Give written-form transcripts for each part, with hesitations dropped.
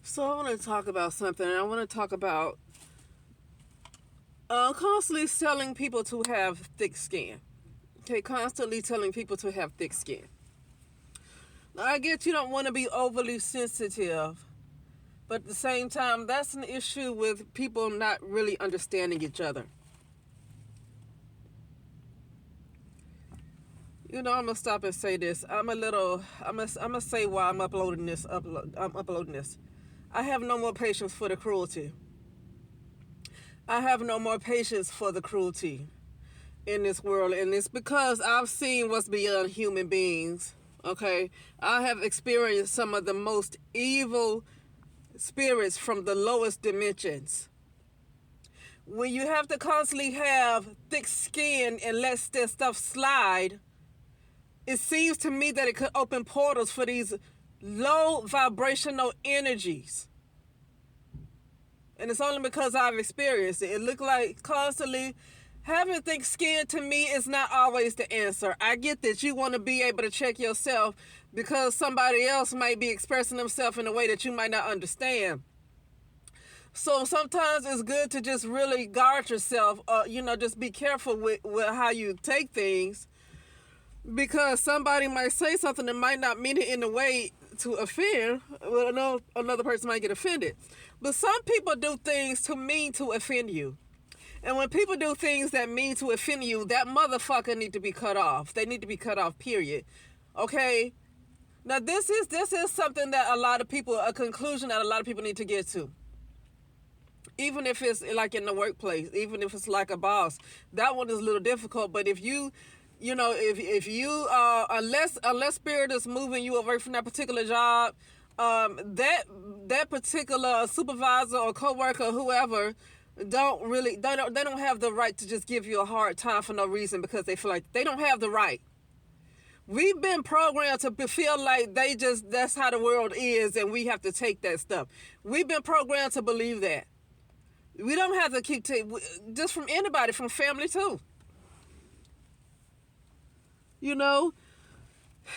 So I want to talk about something. I want to talk about constantly telling people to have thick skin. Okay, constantly telling people to have thick skin. Now, I get you don't want to be overly sensitive, but at the same time, that's an issue with people not really understanding each other. You know, I'm gonna stop and say this. I'm gonna say why I'm uploading this. I'm uploading this. I have no more patience for the cruelty. I have no more patience for the cruelty in this world, and it's because I've seen what's beyond human beings. Okay, I have experienced some of the most evil spirits from the lowest dimensions. When you have to constantly have thick skin and let this stuff slide, it seems to me that it could open portals for these low vibrational energies. And it's only because I've experienced it. It looked like constantly having thick skin to me is not always the answer. I get that you want to be able to check yourself because somebody else might be expressing themselves in a way that you might not understand. So sometimes it's good to just really guard yourself, just be careful with how you take things, because somebody might say something that might not mean it in a way to offend. Well, another person might get offended. But some people do things to mean to offend you. And when people do things that mean to offend you, that motherfucker need to be cut off. They need to be cut off, period. Okay? Now this is something that a conclusion that a lot of people need to get to. Even if it's like in the workplace, even if it's like a boss, that one is a little difficult. But if you if you unless spirit is moving you away from that particular job, that particular supervisor or coworker or whoever they don't have the right to just give you a hard time for no reason, because they feel like they don't have the right. We've been programmed to feel like that's how the world is, and we have to take that stuff. We've been programmed to believe that. We don't have to keep just from anybody, from family too. You know,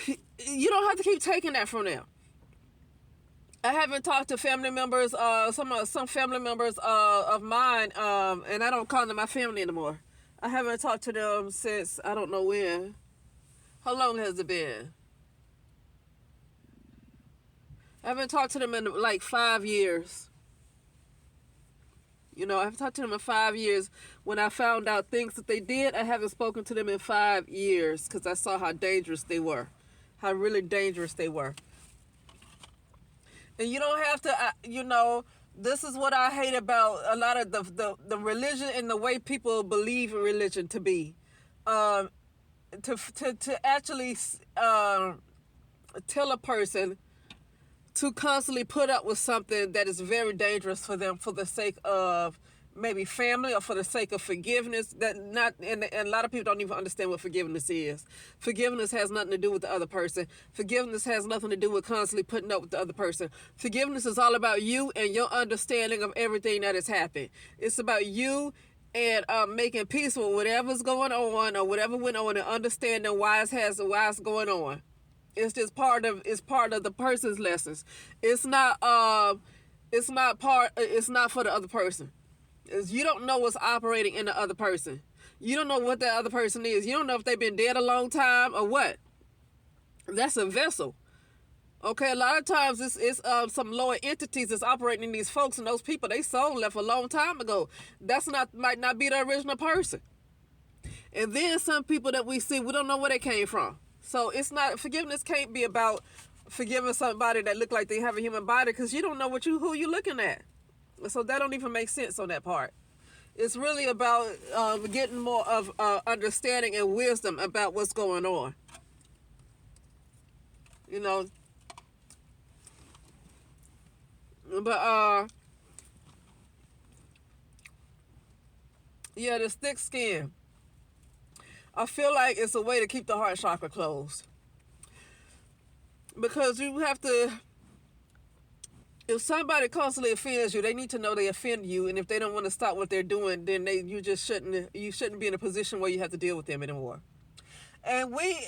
you don't have to keep taking that from them. I haven't talked to family members, some family members of mine, and I don't call them my family anymore. I haven't talked to them since I don't know when. How long has it been? I haven't talked to them in like 5 years. You know, I haven't talked to them in 5 years. When I found out things that they did, I haven't spoken to them in 5 years because I saw how dangerous they were, how really dangerous they were. And you don't have to, this is what I hate about a lot of the religion and the way people believe in religion to be. To actually tell a person to constantly put up with something that is very dangerous for them for the sake of maybe family or for the sake of forgiveness. And a lot of people don't even understand what forgiveness is. Forgiveness has nothing to do with the other person. Forgiveness has nothing to do with constantly putting up with the other person. Forgiveness is all about you and your understanding of everything that has happened. It's about you and making peace with whatever's going on or whatever went on, and understanding why it's going on. It's just part of the person's lessons. It's not for the other person. You don't know what's operating in the other person. You don't know what that other person is. You don't know if they've been dead a long time or what. That's a vessel. Okay, a lot of times it's some lower entities that's operating in these folks, and those people, they soul left a long time ago. Might not be the original person. And then some people that we see, we don't know where they came from. So forgiveness can't be about forgiving somebody that look like they have a human body, because you don't know who you're looking at. So that don't even make sense on that part. It's really about getting more of understanding and wisdom about what's going on. You know. But yeah, this thick skin, I feel like it's a way to keep the heart chakra closed. Because you have to, if somebody constantly offends you, they need to know they offend you, and if they don't want to stop what they're doing, then you shouldn't be in a position where you have to deal with them anymore. And we,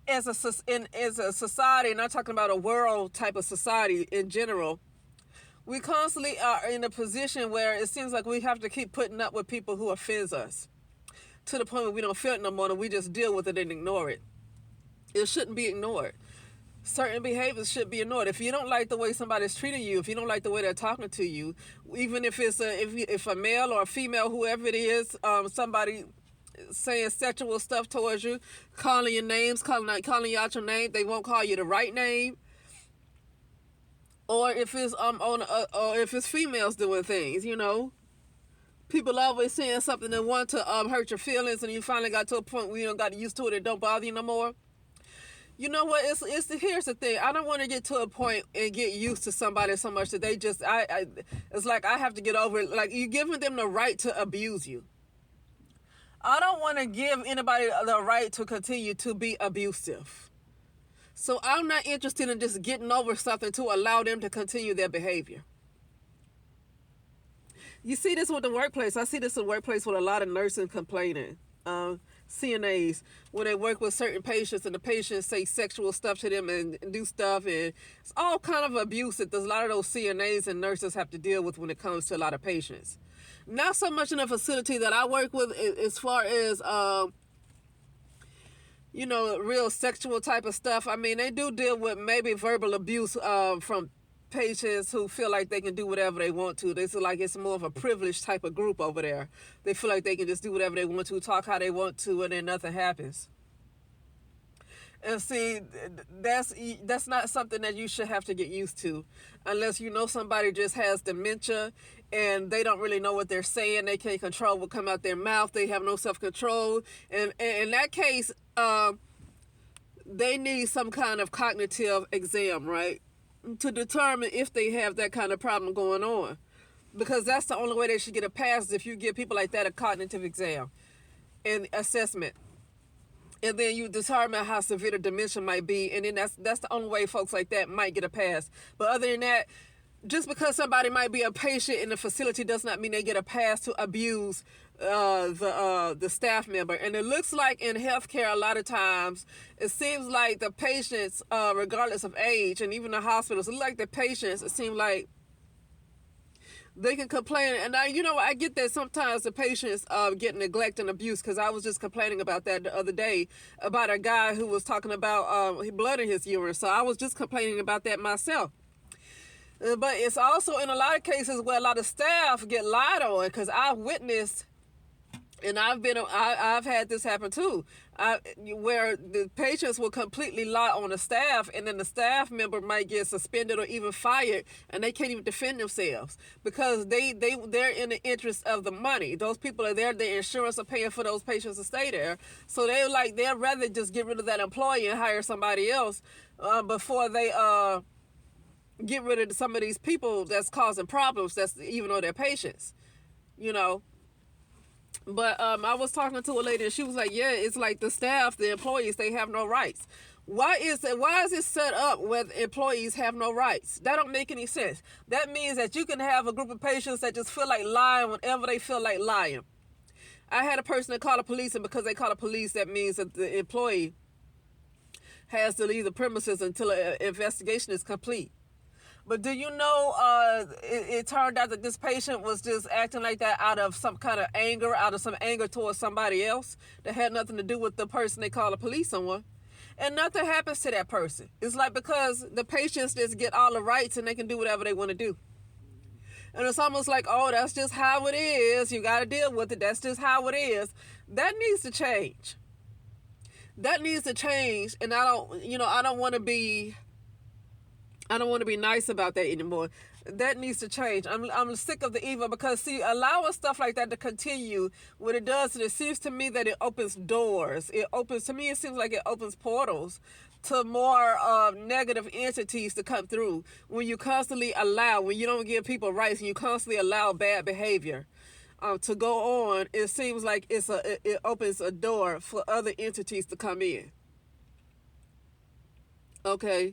as a society, not talking about a world type of society in general, We constantly are in a position where it seems like we have to keep putting up with people who offend us to the point where we don't feel it no more and we just deal with it and ignore it. It shouldn't be ignored. Certain behaviors should be ignored. If you don't like the way somebody's treating you, if you don't like the way they're talking to you, even if it's if a male or a female, whoever it is, somebody saying sexual stuff towards you, calling your names, calling you out your name, they won't call you the right name. Or if it's or if it's females doing things, people always saying something that want to hurt your feelings, and you finally got to a point where you don't got used to it. It don't bother you no more. You know what? Here's the thing. I don't want to get to a point and get used to somebody so much that they just it's like I have to get over it. Like, you're giving them the right to abuse you. I don't want to give anybody the right to continue to be abusive. So I'm not interested in just getting over something to allow them to continue their behavior. You see this with the workplace. I see this in the workplace with a lot of nurses complaining. CNAs, when they work with certain patients and the patients say sexual stuff to them and do stuff, and it's all kind of abuse that there's a lot of those CNAs and nurses have to deal with when it comes to a lot of patients. Not so much in the facility that I work with as far as real sexual type of stuff. I mean, they do deal with maybe verbal abuse from patients who feel like they can do whatever they want to. They feel like it's more of a privileged type of group over there. They feel like they can just do whatever they want to, talk how they want to, and then nothing happens. And see, that's not something that you should have to get used to, unless somebody just has dementia and they don't really know what they're saying. They can't control what come out their mouth. They have no self-control. And in that case, they need some kind of cognitive exam, right, to determine if they have that kind of problem going on. Because that's the only way they should get a pass, is if you give people like that a cognitive exam and assessment. And then you determine how severe the dementia might be, and then that's the only way folks like that might get a pass. But other than that, just because somebody might be a patient in the facility does not mean they get a pass to abuse the staff member. And it looks like in healthcare a lot of times, it seems like the patients, regardless of age, and even the hospitals, it looks like the patients, it seems like they can complain. And I get that sometimes the patients get neglect and abuse, because I was just complaining about that the other day about a guy who was talking about blood in his urine. So I was just complaining about that myself. But it's also in a lot of cases where a lot of staff get lied on, because I've witnessed, and I've had this happen too, where the patients will completely lie on the staff, and then the staff member might get suspended or even fired, and they can't even defend themselves because they're in the interest of the money. Those people are there, their insurance are paying for those patients to stay there, so they'd rather just get rid of that employee and hire somebody else before they get rid of some of these people that's causing problems, even though they're patients, But I was talking to a lady, and she was like, yeah, it's like the staff, the employees, they have no rights. Why is it set up where employees have no rights? That don't make any sense. That means that you can have a group of patients that just feel like lying whenever they feel like lying. I had a person that called the police, and because they call the police, that means that the employee has to leave the premises until an investigation is complete. But do you know, it turned out that this patient was just acting like that out of some anger towards somebody else that had nothing to do with the person they call the police on. And nothing happens to that person. It's like, because the patients just get all the rights and they can do whatever they want to do. And it's almost like, oh, that's just how it is. You got to deal with it. That's just how it is. That needs to change. That needs to change. And I don't want to be nice about that anymore. That needs to change. I'm sick of the evil, because, see, allowing stuff like that to continue, what it does, it seems to me that it opens doors. It seems like it opens portals to more negative entities to come through. When you don't give people rights, and you constantly allow bad behavior to go on, it seems like it opens a door for other entities to come in. Okay?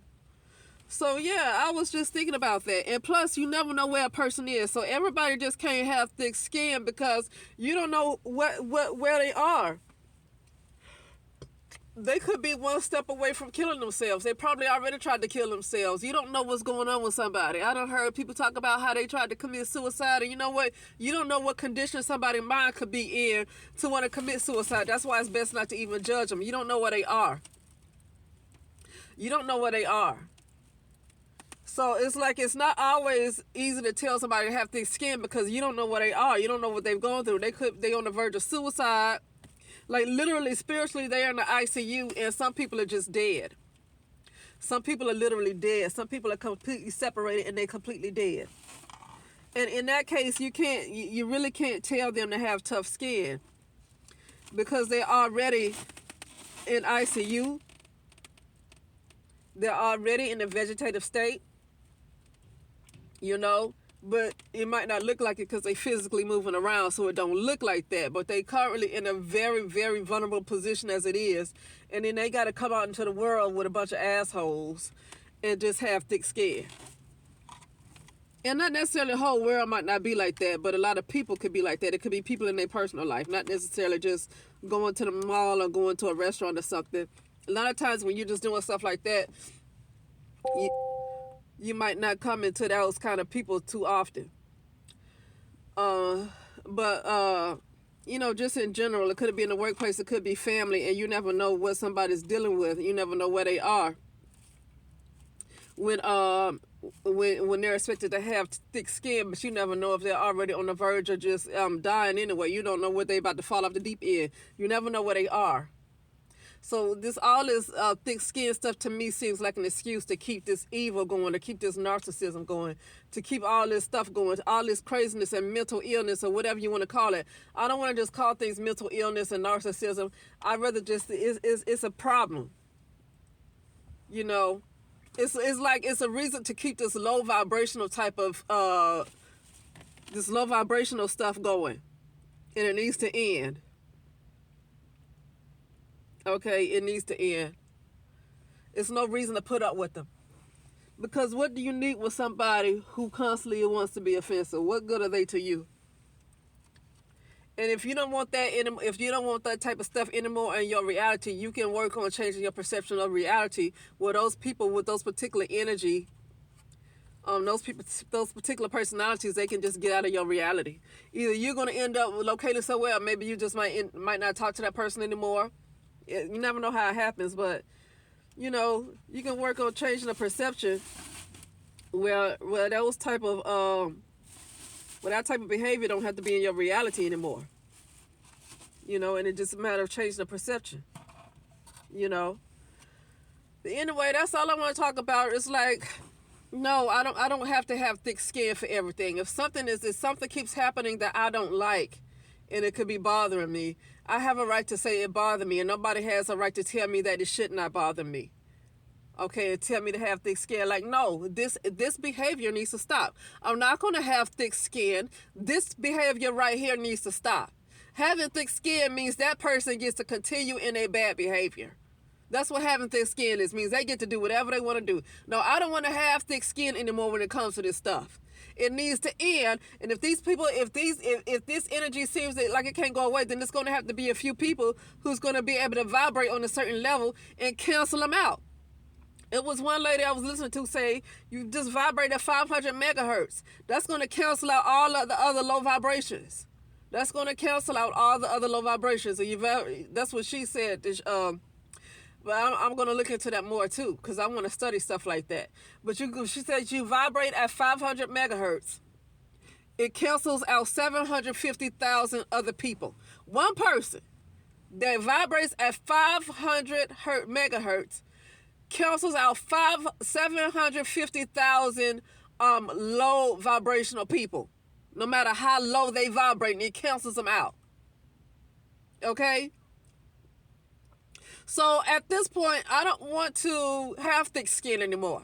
So, yeah, I was just thinking about that. And plus, you never know where a person is. So everybody just can't have thick skin, because you don't know where they are. they could be one step away from killing themselves. They probably already tried to kill themselves. You don't know what's going on with somebody. I done heard people talk about how they tried to commit suicide, and you know what? You don't know what condition somebody's mind could be in to want to commit suicide. That's why it's best not to even judge them. You don't know where they are. You don't know where they are. So it's like it's not always easy to tell somebody to have thick skin because you don't know where they are. You don't know what they've gone through. They on the verge of suicide. Like literally, spiritually, they're in the ICU, and some people are just dead. Some people are literally dead. Some people are completely separated, and they're completely dead. And in that case, you really can't tell them to have tough skin because they're already in ICU. They're already in a vegetative state, you know. But it might not look like it because they physically moving around, so it don't look like that. But they currently in a very, very vulnerable position as it is. And then they got to come out into the world with a bunch of assholes and just have thick skin. And not necessarily the whole world might not be like that, but a lot of people could be like that. It could be people in their personal life, not necessarily just going to the mall or going to a restaurant or something. A lot of times when you're just doing stuff like that, you might not come into those kind of people too often. But you know, just in general, it could be in the workplace, it could be family, and you never know what somebody's dealing with. You never know where they are when they're expected to have thick skin, but you never know if they're already on the verge of just dying anyway. You don't know where they're about to fall off the deep end. You never know where they are. So all this thick skin stuff to me seems like an excuse to keep this evil going, to keep this narcissism going, to keep all this stuff going, all this craziness and mental illness or whatever you want to call it. I don't want to just call things mental illness and narcissism. I'd rather just, it's a problem. You know, it's like it's a reason to keep this low vibrational type of, this low vibrational stuff going. And it needs to end. Okay, it needs to end. It's no reason to put up with them. Because what do you need with somebody who constantly wants to be offensive? What good are they to you? And if you don't want that, if you don't want that type of stuff anymore in your reality, you can work on changing your perception of reality. Where those people with those particular energy, those particular personalities, they can just get out of your reality. Either you're going to end up located somewhere, or maybe you just might not talk to that person anymore. You never know how it happens, but you know, you can work on changing the perception where those type of where that type of behavior don't have to be in your reality anymore. You know, and it's just a matter of changing the perception. You know. But anyway, that's all I want to talk about. It's like, no, I don't have to have thick skin for everything. If something keeps happening that I don't like, and it could be bothering me, I have a right to say it bothered me, and nobody has a right to tell me that it should not bother me. Okay, and tell me to have thick skin. Like, no, this behavior needs to stop. I'm not going to have thick skin. This behavior right here needs to stop. Having thick skin means that person gets to continue in their bad behavior. That's what having thick skin is. Means they get to do whatever they want to do. No, I don't want to have thick skin anymore when it comes to this stuff. It needs to end. And if these people, if this energy seems like it can't go away, then there's going to have to be a few people who's going to be able to vibrate on a certain level and cancel them out. It was one lady I was listening to say, you just vibrate at 500 megahertz. That's going to cancel out all of the other low vibrations. That's going to cancel out all the other low vibrations. And that's what she said. But I'm going to look into that more too, because I want to study stuff like that. But she said you vibrate at 500 megahertz. It cancels out 750,000 other people. One person that vibrates at 500 megahertz cancels out 750,000 low vibrational people. No matter how low they vibrate, it cancels them out. Okay? So at this point, I don't want to have thick skin anymore.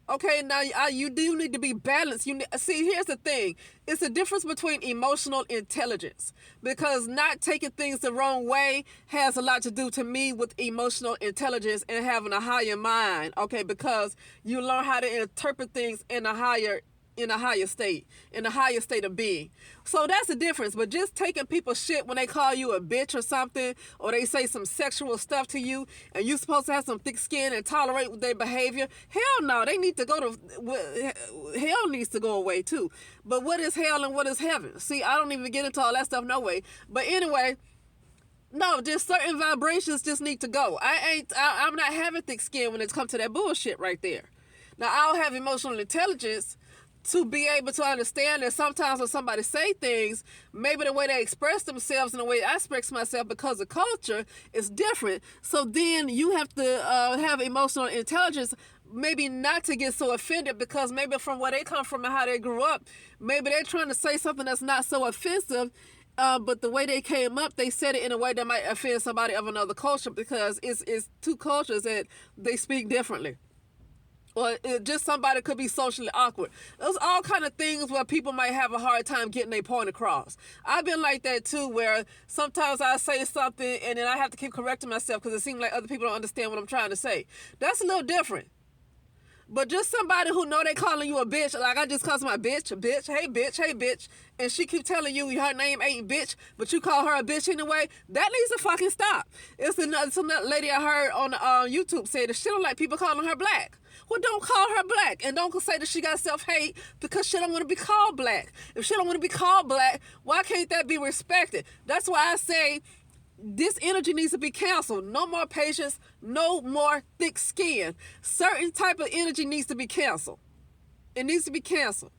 Okay, now you do need to be balanced. See, here's the thing. It's the difference between emotional intelligence, because not taking things the wrong way has a lot to do to me with emotional intelligence and having a higher mind. Okay, because you learn how to interpret things in a higher in a higher state, in a higher state of being. So that's the difference. But just taking people's shit when they call you a bitch or something, or they say some sexual stuff to you, and you're supposed to have some thick skin and tolerate their behavior, hell no, they need to go to, hell needs to go away too. But what is hell and what is heaven? See, I don't even get into all that stuff no way. But anyway, no, just certain vibrations just need to go. I'm not having thick skin when it comes to that bullshit right there. Now, I'll have emotional intelligence to be able to understand that sometimes when somebody say things, maybe the way they express themselves and the way I express myself because of culture is different. So then you have to have emotional intelligence, maybe not to get so offended, because maybe from where they come from and how they grew up, maybe they're trying to say something that's not so offensive, but the way they came up, they said it in a way that might offend somebody of another culture, because it's two cultures that they speak differently. Or just somebody could be socially awkward. There's all kind of things where people might have a hard time getting their point across. I've been like that too, where sometimes I say something and then I have to keep correcting myself because it seems like other people don't understand what I'm trying to say. That's a little different. But just somebody who know they calling you a bitch, like I just call my bitch, hey bitch, and she keep telling you her name ain't bitch, but you call her a bitch anyway, that needs to fucking stop. It's another lady I heard on YouTube say that she don't like people calling her black. Well, don't call her black, and don't say that she got self-hate because she don't want to be called black. If she don't want to be called black, why can't that be respected? That's why I say this energy needs to be canceled. No more patience, no more thick skin. Certain type of energy needs to be canceled. It needs to be canceled.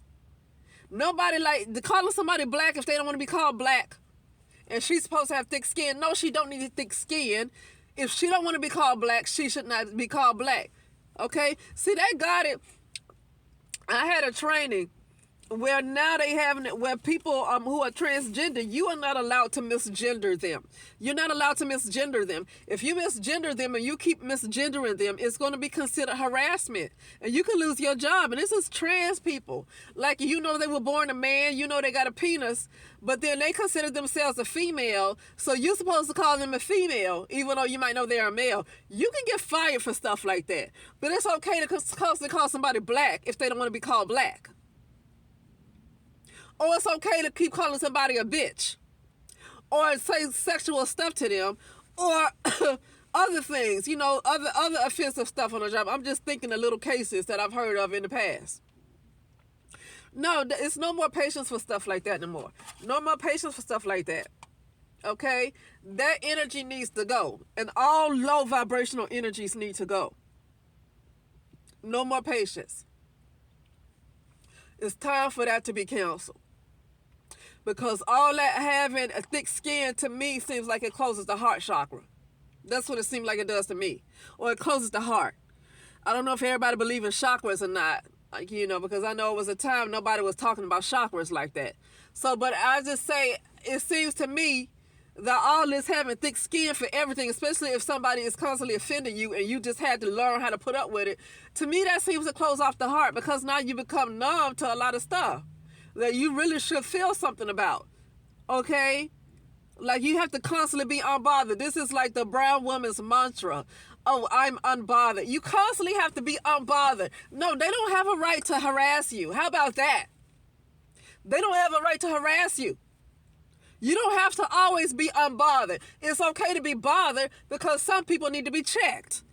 Nobody like calling somebody black if they don't want to be called black. And she's supposed to have thick skin. No, she don't need thick skin. If she don't want to be called black, she should not be called black. Okay? See, they got it. I had a training where now they having it where people who are transgender, you are not allowed to misgender them. You're not allowed to misgender them. If you misgender them and you keep misgendering them, it's going to be considered harassment, and you can lose your job. And this is trans people. Like, you know, they were born a man, you know, they got a penis, but then they consider themselves a female, so you're supposed to call them a female, even though you might know they're a male. You can get fired for stuff like that. But it's okay to call somebody black if they don't want to be called black. Or it's okay to keep calling somebody a bitch, or say sexual stuff to them, or other things, you know, other offensive stuff on the job. I'm just thinking of little cases that I've heard of in the past. No, it's no more patience for stuff like that no more. No more patience for stuff like that. Okay? That energy needs to go. And all low vibrational energies need to go. No more patience. It's time for that to be canceled. Because all that having a thick skin, to me, seems like it closes the heart chakra. That's what it seems like it does to me. Or it closes the heart. I don't know if everybody believes in chakras or not. Like, you know, because I know it was a time nobody was talking about chakras like that. So, but I just say, it seems to me that all this having thick skin for everything, especially if somebody is constantly offending you and you just had to learn how to put up with it, to me that seems to close off the heart, because now you become numb to a lot of stuff that you really should feel something about. Okay? Like, you have to constantly be unbothered. This is like the brown woman's mantra. Oh, I'm unbothered. You constantly have to be unbothered. No, they don't have a right to harass you. How about that? They don't have a right to harass you. You don't have to always be unbothered. It's okay to be bothered, because some people need to be checked.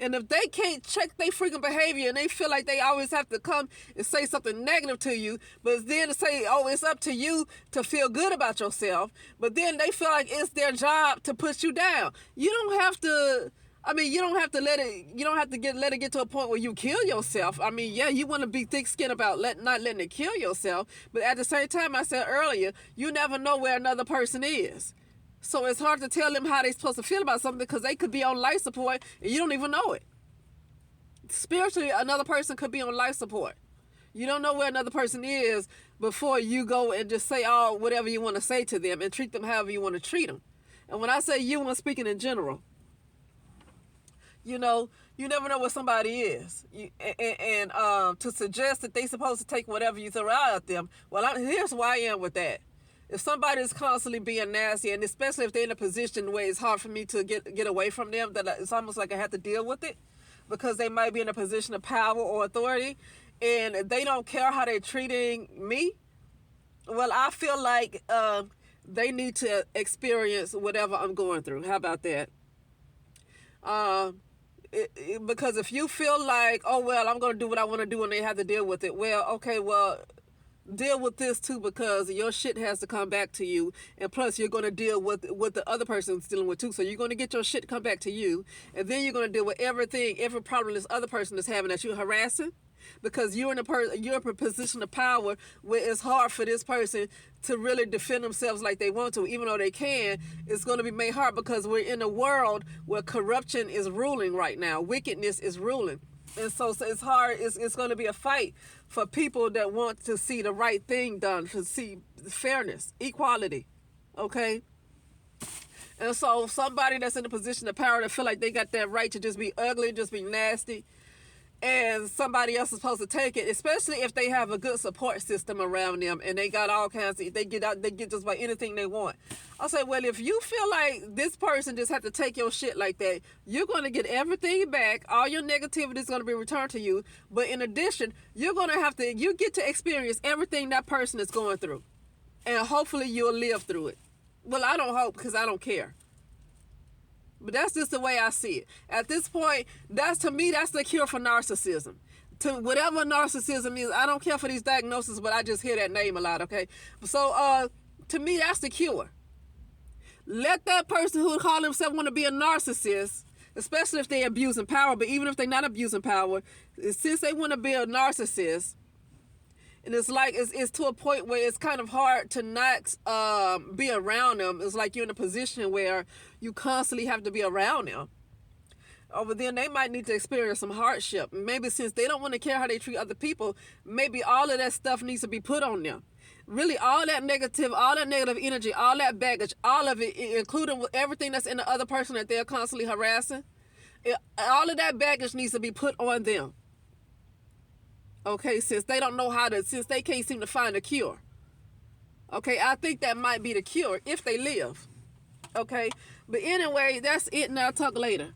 And if they can't check their freaking behavior and they feel like they always have to come and say something negative to you, but then to say, oh, it's up to you to feel good about yourself, but then they feel like it's their job to put you down. You don't have to, you don't have to let it get to a point where you kill yourself. I mean, yeah, you want to be thick-skinned about not letting it kill yourself, but at the same time, I said earlier, you never know where another person is. So it's hard to tell them how they're supposed to feel about something, because they could be on life support and you don't even know it. Spiritually, another person could be on life support. You don't know where another person is before you go and just say whatever you want to say to them and treat them however you want to treat them. And when I say you, I'm speaking in general. You know, you never know where somebody is. And to suggest that they're supposed to take whatever you throw out at them, well, here's where I am with that. If somebody is constantly being nasty, and especially if they're in a position where it's hard for me to get away from them, that it's almost like I have to deal with it, because they might be in a position of power or authority, and they don't care how they're treating me, well, I feel like they need to experience whatever I'm going through. How about that? Uh, because if you feel like, oh, well, I'm going to do what I want to do and they have to deal with it, well, okay, well, deal with this too, because your shit has to come back to you, and plus you're going to deal with what the other person's dealing with too. So you're going to get your shit come back to you, and then you're going to deal with every problem this other person is having that you're harassing, because you're in a position of power where it's hard for this person to really defend themselves like they want to. Even though they can, it's going to be made hard because we're in a world where corruption is ruling right now, wickedness is ruling. And so it's hard. It's going to be a fight for people that want to see the right thing done, to see fairness, equality. Okay? And so somebody that's in a position of power to feel like they got that right to just be ugly, just be nasty, and somebody else is supposed to take it, especially if they have a good support system around them and they got all kinds of, they get just about anything they want. I'll say, well, if you feel like this person just have to take your shit like that, you're going to get everything back. All your negativity is going to be returned to you. But in addition, you get to experience everything that person is going through. And hopefully you'll live through it. Well, I don't hope, because I don't care. But that's just the way I see it. At this point, to me, that's the cure for narcissism. To whatever narcissism is, I don't care for these diagnoses, but I just hear that name a lot, okay? So, to me, that's the cure. Let that person who call themselves want to be a narcissist, especially if they're abusing power, but even if they're not abusing power, since they want to be a narcissist, and it's like, it's to a point where it's kind of hard to not be around them. It's like you're in a position where you constantly have to be around them. But then they might need to experience some hardship. Maybe since they don't want to care how they treat other people, maybe all of that stuff needs to be put on them. Really, all that negative energy, all that baggage, all of it, including everything that's in the other person that they're constantly harassing, all of that baggage needs to be put on them. Okay, since they can't seem to find a cure. Okay, I think that might be the cure if they live. Okay, but anyway, that's it, and I'll talk later.